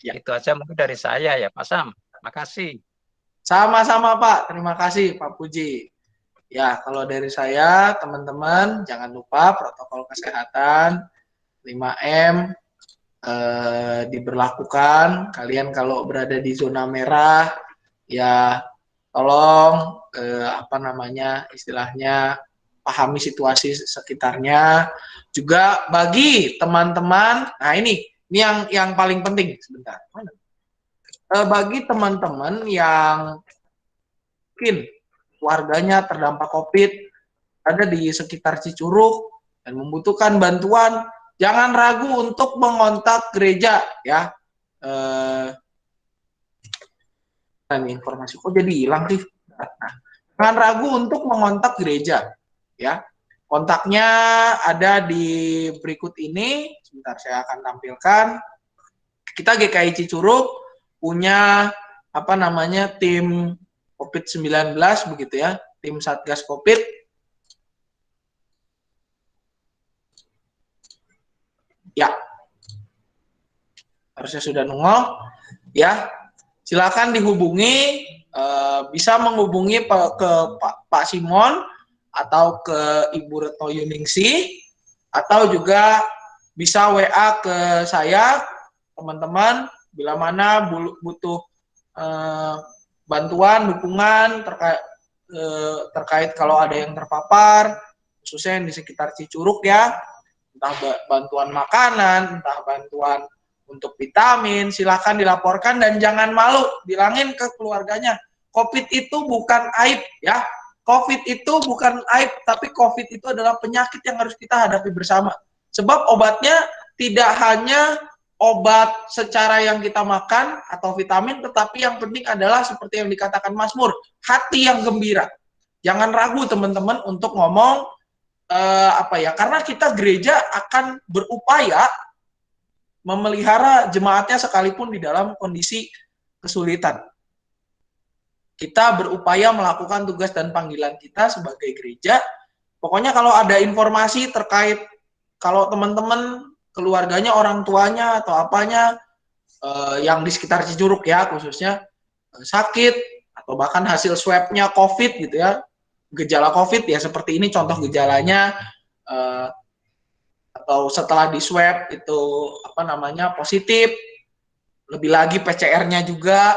Ya. Itu aja mungkin dari saya ya Pak Sam. Makasih. Sama-sama Pak, terima kasih Pak Puji. Ya, kalau dari saya teman-teman jangan lupa protokol kesehatan 5M diberlakukan. Kalian kalau berada di zona merah ya tolong istilahnya pahami situasi sekitarnya. Juga bagi teman-teman, nah ini yang paling penting sebentar. Bagi teman-teman yang mungkin keluarganya terdampak COVID, ada di sekitar Cicurug dan membutuhkan bantuan, jangan ragu untuk mengontak gereja ya. Ini informasi kok jadi hilang sih. Nah, jangan ragu untuk mengontak gereja ya. Kontaknya ada di berikut ini. Sebentar saya akan tampilkan. Kita GKI Cicurug punya tim COVID-19 begitu ya, tim Satgas COVID. Ya, harusnya sudah nongol. Ya, silakan dihubungi, bisa menghubungi ke Pak Simon atau ke Ibu Retno Yuningsi, atau juga bisa WA ke saya, teman-teman, bila mana butuh bantuan, dukungan terkait kalau ada yang terpapar, khususnya yang di sekitar Cicurug ya. Entah bantuan makanan, entah bantuan untuk vitamin, silakan dilaporkan dan jangan malu, bilangin ke keluarganya, COVID itu bukan aib ya. COVID itu bukan aib, tapi COVID itu adalah penyakit yang harus kita hadapi bersama. Sebab obatnya tidak hanya obat secara yang kita makan atau vitamin, tetapi yang penting adalah seperti yang dikatakan Mazmur, hati yang gembira. Jangan ragu teman-teman untuk ngomong karena kita gereja akan berupaya memelihara jemaatnya sekalipun di dalam kondisi kesulitan. Kita berupaya melakukan tugas dan panggilan kita sebagai gereja. Pokoknya kalau ada informasi terkait, kalau teman-teman keluarganya, orang tuanya atau apanya yang di sekitar Cicurug ya khususnya sakit atau bahkan hasil swab-nya COVID gitu ya, gejala COVID ya seperti ini contoh gejalanya, atau setelah di swab itu positif, lebih lagi PCR-nya juga,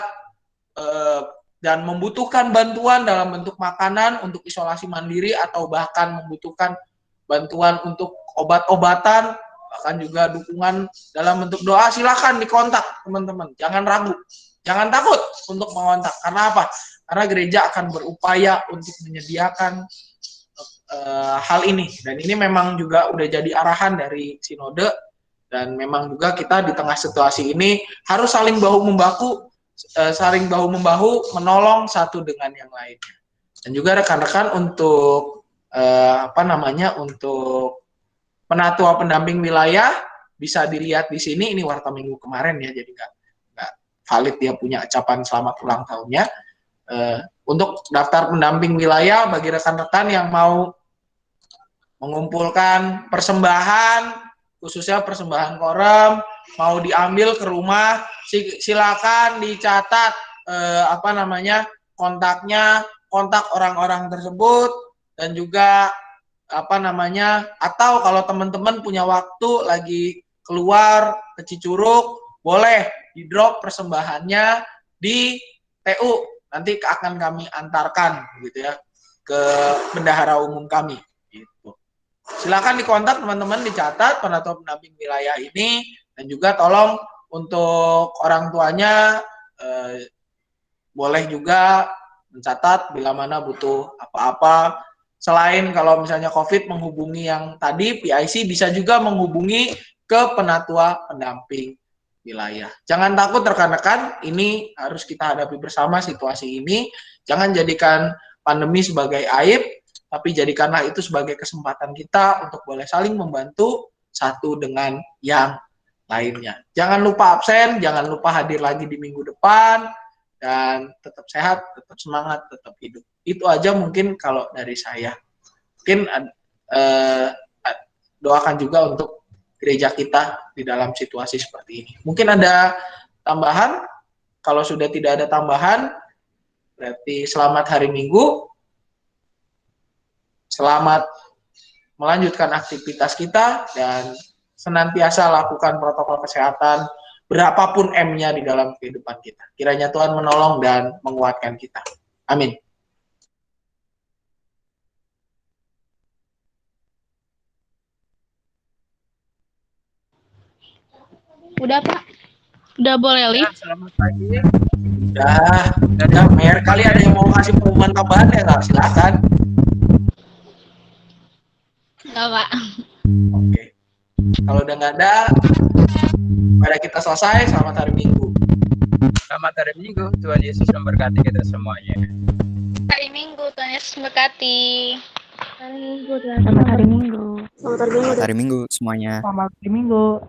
dan membutuhkan bantuan dalam bentuk makanan untuk isolasi mandiri atau bahkan membutuhkan bantuan untuk obat-obatan, bahkan juga dukungan dalam bentuk doa, silakan dikontak teman-teman, jangan ragu, jangan takut untuk mengontak. Karena apa? Karena gereja akan berupaya untuk menyediakan hal ini, dan ini memang juga udah jadi arahan dari sinode, dan memang juga kita di tengah situasi ini harus saling bahu membahu menolong satu dengan yang lainnya. Dan juga rekan-rekan untuk untuk penatua pendamping wilayah bisa dilihat di sini, ini warta minggu kemarin ya, jadi nggak valid dia punya ucapan selamat ulang tahunnya. Untuk daftar pendamping wilayah bagi rekan-rekan yang mau mengumpulkan persembahan, khususnya persembahan koram, mau diambil ke rumah, silakan dicatat kontaknya, kontak orang-orang tersebut, dan juga atau kalau teman-teman punya waktu lagi keluar ke Cicurug, boleh di drop persembahannya di TU, nanti akan kami antarkan gitu ya ke bendahara umum kami gitu. Silakan dikontak teman-teman, dicatat penatua pendamping wilayah ini, dan juga tolong untuk orang tuanya boleh juga mencatat bila mana butuh apa-apa. Selain kalau misalnya COVID menghubungi yang tadi PIC, bisa juga menghubungi ke penatua pendamping wilayah. Jangan takut rekan-rekan, ini harus kita hadapi bersama situasi ini. Jangan jadikan pandemi sebagai aib, tapi jadikanlah itu sebagai kesempatan kita untuk boleh saling membantu satu dengan yang lainnya. Jangan lupa absen, jangan lupa hadir lagi di minggu depan, dan tetap sehat, tetap semangat, tetap hidup. Itu aja mungkin kalau dari saya. Mungkin doakan juga untuk gereja kita di dalam situasi seperti ini. Mungkin ada tambahan. Kalau sudah tidak ada tambahan, berarti selamat hari Minggu. Selamat melanjutkan aktivitas kita, dan senantiasa lakukan protokol kesehatan berapapun M-nya di dalam kehidupan kita. Kiranya Tuhan menolong dan menguatkan kita. Amin. Udah Pak? Udah boleh live? Selamat pagi. Udah. Mer, kali ada yang mau kasih pengumuman tambahan ya nggak? Silakan. Enggak Pak. Oke. Kalau udah nggak ada, pada kita selesai. Selamat hari Minggu. Selamat hari Minggu. Tuhan Yesus memberkati kita semuanya. Hari Minggu, Tuhan Yesus memberkati. Selamat hari Minggu. Selamat hari Minggu semuanya. Selamat hari Minggu.